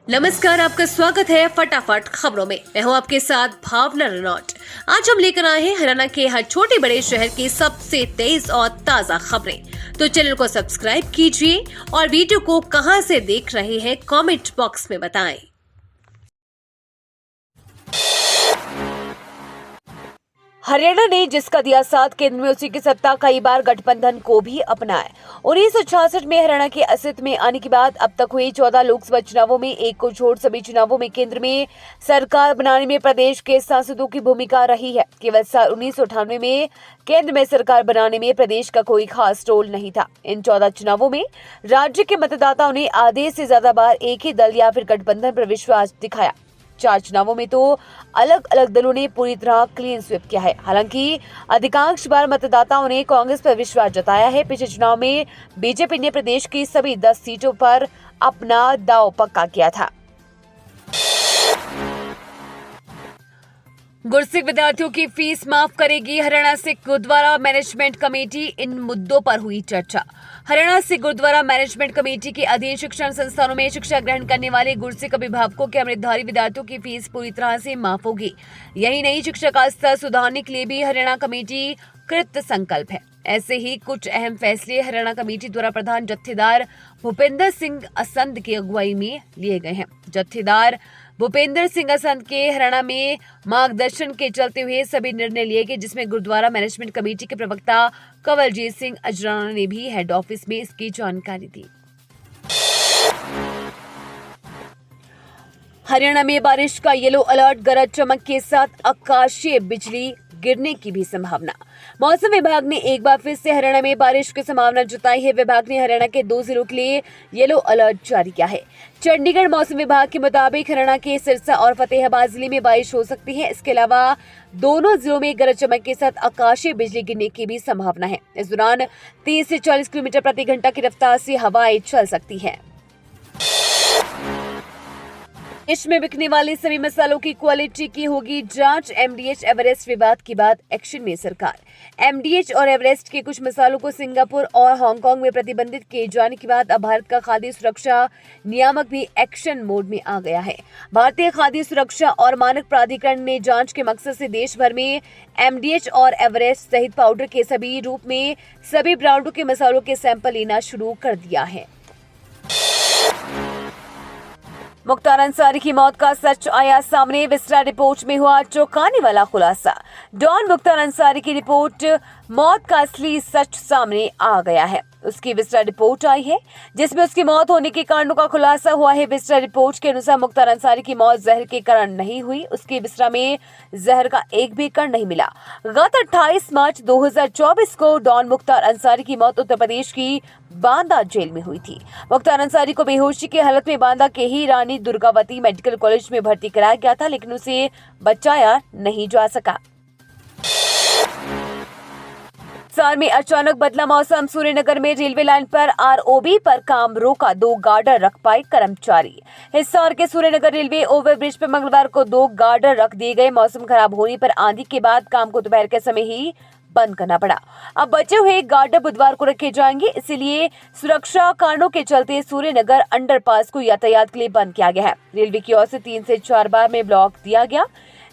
नमस्कार, आपका स्वागत है फटाफट खबरों में। मैं हूं आपके साथ भावना रनौट। आज हम लेकर आए हैं हरियाणा के हर छोटे बड़े शहर की सबसे तेज और ताजा खबरें। तो चैनल को सब्सक्राइब कीजिए और वीडियो को कहां से देख रहे हैं कमेंट बॉक्स में बताएं। हरियाणा ने जिसका दिया साथ, केंद्र में उसी की सत्ता, कई बार गठबंधन को भी अपनाया। 1966 में हरियाणा के अस्तित्व में आने के बाद अब तक हुए 14 लोकसभा चुनावों में एक को छोड़ सभी चुनावों में केंद्र में सरकार बनाने में प्रदेश के सांसदों की भूमिका रही है। केवल साल 1998 में केंद्र में सरकार बनाने में प्रदेश का कोई खास रोल नहीं था। इन 14 चुनावों में राज्य के मतदाताओं ने आधे से ज्यादा बार एक ही दल या फिर गठबंधन पर विश्वास दिखाया। 4 चुनावों में तो अलग अलग दलों ने पूरी तरह क्लीन स्वीप किया है। हालांकि अधिकांश बार मतदाताओं ने कांग्रेस पर विश्वास जताया है। पिछले चुनाव में बीजेपी ने प्रदेश की सभी 10 सीटों पर अपना दांव पक्का किया था। गुरसिक विद्यार्थियों की फीस माफ करेगी हरियाणा सिख गुरुद्वारा मैनेजमेंट कमेटी, इन मुद्दों पर हुई चर्चा। हरियाणा सिख गुरुद्वारा मैनेजमेंट कमेटी के अधीन शिक्षण संस्थानों में शिक्षा ग्रहण करने वाले गुरसिक अभिभावकों के अमृतधारी विद्यार्थियों की फीस पूरी तरह से माफ होगी। यही नहीं, शिक्षा का स्तर सुधारने के लिए भी हरियाणा कमेटी कृत संकल्प है। ऐसे ही कुछ अहम फैसले हरियाणा कमेटी द्वारा प्रधान जत्थेदार भूपेंद्र सिंह असंध की अगुवाई में लिए गए हैं। जत्थेदार भूपेंद्र सिंह असंध के हरियाणा में मार्गदर्शन के चलते हुए सभी निर्णय लिए गए, जिसमें गुरुद्वारा मैनेजमेंट कमेटी के प्रवक्ता कंवलजीत सिंह अजराना ने भी हेड ऑफिस में इसकी जानकारी दी। हरियाणा में बारिश का येलो अलर्ट, गरज चमक के साथ आकाशीय बिजली गिरने की भी संभावना। मौसम विभाग ने एक बार फिर से हरियाणा में बारिश की संभावना जताई है। विभाग ने हरियाणा के 2 जिलों के लिए येलो अलर्ट जारी किया है। चंडीगढ़ मौसम विभाग के मुताबिक हरियाणा के सिरसा और फतेहाबाद जिले में बारिश हो सकती है। इसके अलावा दोनों जिलों में गरज चमक के साथ आकाशीय बिजली गिरने की भी संभावना है। इस दौरान 30 से 40 किलोमीटर प्रति घंटा की रफ्तार से हवाएं चल सकती है। देश में बिकने वाले सभी मसालों की क्वालिटी की होगी जांच। एमडीएच एवरेस्ट विवाद के बाद एक्शन में सरकार। एमडीएच और एवरेस्ट के कुछ मसालों को सिंगापुर और हांगकांग में प्रतिबंधित किए जाने के बाद अब भारत का खाद्य सुरक्षा नियामक भी एक्शन मोड में आ गया है। भारतीय खाद्य सुरक्षा और मानक प्राधिकरण ने जांच के मकसद से देश भर में एमडीएच और एवरेस्ट सहित पाउडर के सभी रूप में सभी ब्रांडों के मसालों के सैंपल लेना शुरू कर दिया है। मुख्तार अंसारी की मौत का सच आया सामने। विस्टा रिपोर्ट में हुआ चौंकाने वाला खुलासा। डॉन मुख्तार अंसारी की रिपोर्ट, मौत का असली सच सामने आ गया है। उसकी विस्टा रिपोर्ट आई है जिसमें उसकी मौत होने के कारणों का खुलासा हुआ है। विस्टा रिपोर्ट के अनुसार मुख्तार अंसारी की मौत जहर के कारण नहीं हुई। उसकी विस्टा में जहर का एक भी कण नहीं मिला। गत 28 मार्च 2024 को डॉन मुख्तार अंसारी की मौत उत्तर प्रदेश की बांदा जेल में हुई थी। मुख्तार अंसारी को बेहोशी की हालत में बांदा के ही रानी दुर्गावती मेडिकल कॉलेज में भर्ती कराया गया था, लेकिन उसे बचाया नहीं जा सका। हिसार में अचानक बदला मौसम। सूर्यनगर में रेलवे लाइन पर आरओबी पर काम रोका, 2 गार्डर रख पाए कर्मचारी। हिसार के सूर्यनगर रेलवे ओवरब्रिज पर मंगलवार को 2 गार्डर रख दिए गए। मौसम खराब होने पर आंधी के बाद काम को दोपहर के समय ही बंद करना पड़ा। अब बचे हुए गार्डर बुधवार को रखे जाएंगे, इसीलिए सुरक्षा कारणों के चलते सूर्यनगर अंडरपास को यातायात के लिए बंद किया गया है। रेलवे की ओर से 3 से 4 बार में ब्लॉक दिया गया,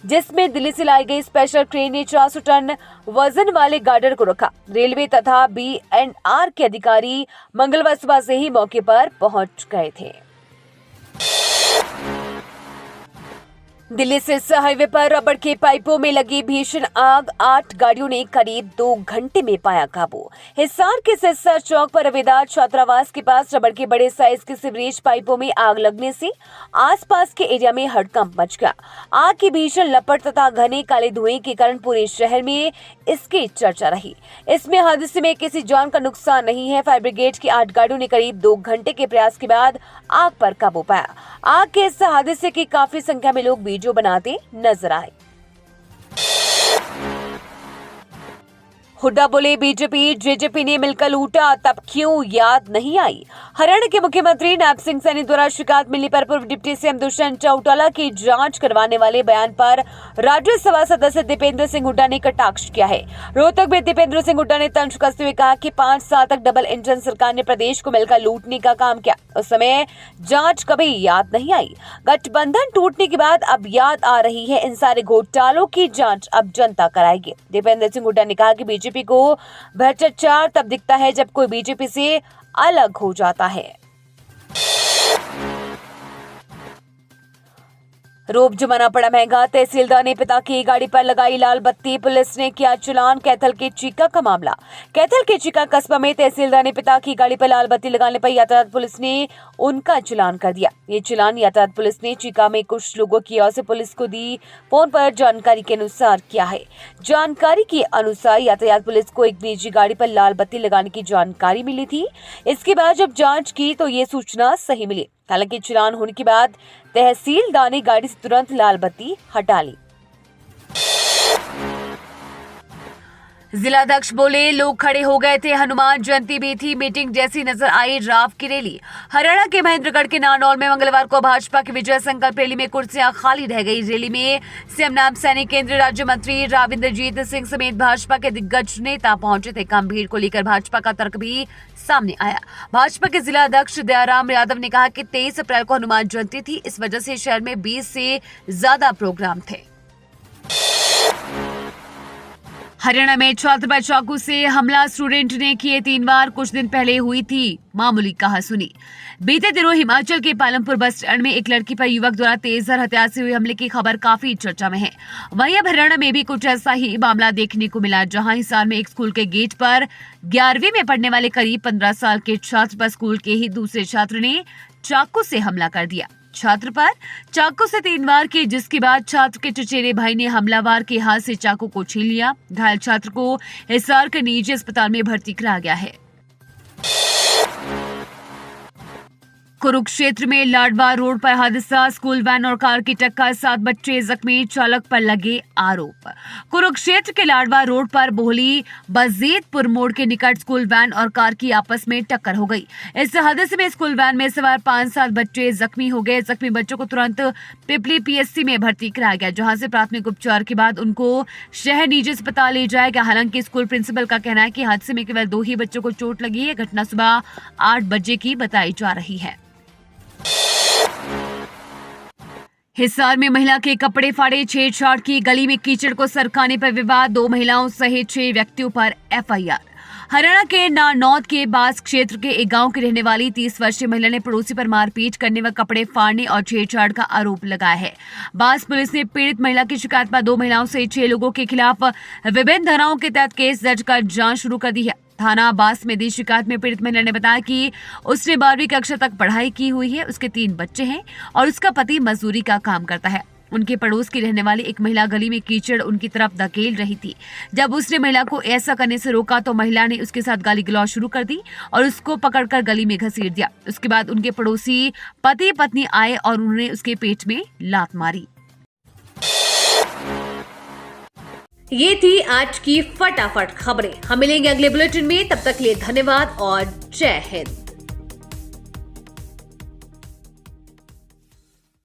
जिसमें दिल्ली से लाई गई स्पेशल ट्रेन ने 400 टन वजन वाले गार्डर को रखा। रेलवे तथा बीएनआर के अधिकारी मंगलवार सुबह से ही मौके पर पहुंच गए थे। दिल्ली सिरसा हाईवे पर रबड़ के पाइपों में लगी भीषण आग, 8 गाड़ियों ने करीब 2 घंटे में पाया काबू। हिसार के सिरसा चौक पर रविदार छात्रावास के पास रबड़ के बड़े साइज के सीवरेज पाइपों में आग लगने से आसपास के एरिया में हड़कंप मच गया। आग की भीषण लपट तथा घने काले धुएं के कारण पूरे शहर में इसकी चर्चा रही। इसमें हादसे में किसी जान का नुकसान नहीं है। फायर ब्रिगेड की 8 गाड़ियों ने करीब 2 घंटे के प्रयास के बाद आग पर काबू पाया। आग के इस हादसे की काफी संख्या में लोग वीडियो बनाते नजर आए। हुड्डा बोले बीजेपी जेजेपी ने मिलकर लूटा, तब क्यों याद नहीं आई। हरियाणा के मुख्यमंत्री नायब सिंह सैनी द्वारा शिकायत मिलने पर पूर्व डिप्टी सीएम दुष्यंत चौटाला की जांच करवाने वाले बयान पर राज्यसभा सदस्य दीपेंद्र सिंह हुड्डा ने कटाक्ष किया है। रोहतक में दीपेंद्र सिंह हुड्डा ने तंज कसते हुए कहा कि 5 साल तक डबल इंजन सरकार ने प्रदेश को मिलकर लूटने का काम किया, उस समय जांच कभी याद नहीं आई। गठबंधन टूटने के बाद अब याद आ रही है। इन सारे घोटालों की जांच अब जनता कराएगी। दीपेंद्र सिंह हुड्डा ने कहा कि बीजेपी को भ्रष्टाचार तब दिखता है जब कोई बीजेपी से अलग हो जाता है। रोप जमाना पड़ा महंगा, तहसीलदार ने पिता की गाड़ी पर लगाई लाल बत्ती, पुलिस ने किया चालान। कैथल के चीका का मामला। कैथल के चीका कस्बा में तहसीलदार ने पिता की गाड़ी पर लाल बत्ती लगाने पर यातायात पुलिस ने उनका चालान कर दिया। ये चालान यातायात पुलिस ने चीका में कुछ लोगों की ओर से पुलिस को दी फोन पर जानकारी के अनुसार किया है। जानकारी के अनुसार यातायात पुलिस को एक निजी गाड़ी पर लाल बत्ती लगाने की जानकारी मिली थी। इसके बाद जब जांच की तो ये सूचना सही मिली। हालांकि चालान होने के बाद तहसीलदार ने गाड़ी से तुरंत लाल बत्ती हटा ली। जिलाध्यक्ष बोले लोग खड़े हो गए थे, हनुमान जयंती भी थी, मीटिंग जैसी नजर आई राव की रैली। हरियाणा के महेंद्रगढ़ के नारनौल में मंगलवार को भाजपा की विजय संकल्प रैली में कुर्सियां खाली रह गई। रैली में सीएम नायब सैनी, केंद्रीय राज्य मंत्री राव इंद्रजीत सिंह समेत भाजपा के दिग्गज नेता पहुंचे थे। कम भीड़ को लेकर भाजपा का तर्क भी सामने आया। भाजपा के जिला अध्यक्ष दयाराम यादव ने कहा कि 23 अप्रैल को हनुमान जयंती थी, इस वजह से शहर में 20 से ज्यादा प्रोग्राम थे। हरियाणा में छात्र पर चाकू से हमला, स्टूडेंट ने किए 3 वार। कुछ दिन पहले हुई थी मामूली कहासुनी। बीते दिनों हिमाचल के पालमपुर बस स्टैंड में एक लड़की पर युवक द्वारा तेजधार हथियार से हुई हमले की खबर काफी चर्चा में है। वहीं अब हरियाणा में भी कुछ ऐसा ही मामला देखने को मिला, जहां हिसार में एक स्कूल के गेट पर 11वीं में पढ़ने वाले करीब 15 साल के छात्र पर स्कूल के ही दूसरे छात्र ने चाकू से हमला कर दिया। छात्र पर चाकू से 3 वार किए, जिसके बाद छात्र के चचेरे भाई ने हमलावर के हाथ से चाकू को छीन लिया। घायल छात्र को हिसार के निजी अस्पताल में भर्ती कराया गया है। कुरुक्षेत्र में लाडवा रोड पर हादसा, स्कूल वैन और कार की टक्कर, 7 बच्चे जख्मी, चालक पर लगे आरोप। कुरुक्षेत्र के लाडवा रोड पर बोहली बजीतपुर मोड़ के निकट स्कूल वैन और कार की आपस में टक्कर हो गई। इस हादसे में स्कूल वैन में सवार 5-7 बच्चे जख्मी हो गए। जख्मी बच्चों को तुरंत पिपली पीएचसी में भर्ती कराया गया, जहां से प्राथमिक उपचार के बाद उनको शहर निजी अस्पताल ले जाया गया। हालांकि स्कूल प्रिंसिपल का कहना है कि हादसे में केवल 2 ही बच्चों को चोट लगी है। घटना सुबह 8 बजे की बताई जा रही है। हिसार में महिला के कपड़े फाड़े, छेड़छाड़ की, गली में कीचड़ को सरकाने पर विवाद, 2 महिलाओं सहित 6 व्यक्तियों पर एफआईआर। हरियाणा के नारनौल के बास क्षेत्र के एक गांव की रहने वाली 30 वर्षीय महिला ने पड़ोसी पर मारपीट करने व कपड़े फाड़ने और छेड़छाड़ का आरोप लगाया है। बास पुलिस ने पीड़ित महिला की शिकायत पर 2 महिलाओं से 6 लोगों के खिलाफ विभिन्न धाराओं के तहत केस दर्ज कर जांच शुरू कर दी है। थाना बास में दी शिकायत में पीड़ित महिला ने बताया कि उसने 12वीं कक्षा तक पढ़ाई की हुई है, उसके 3 बच्चे हैं और उसका पति मजदूरी का काम करता है। उनके पड़ोस की रहने वाली एक महिला गली में कीचड़ उनकी तरफ धकेल रही थी। जब उसने महिला को ऐसा करने से रोका तो महिला ने उसके साथ गाली गलौज शुरू कर दी और उसको पकड़कर गली में घसीट दिया। उसके बाद उनके पड़ोसी पति पत्नी आए और उन्होंने उसके पेट में लात मारी। ये थी आज की फटाफट खबरें। हम मिलेंगे अगले बुलेटिन में, तब तक के लिए धन्यवाद और जय हिंद।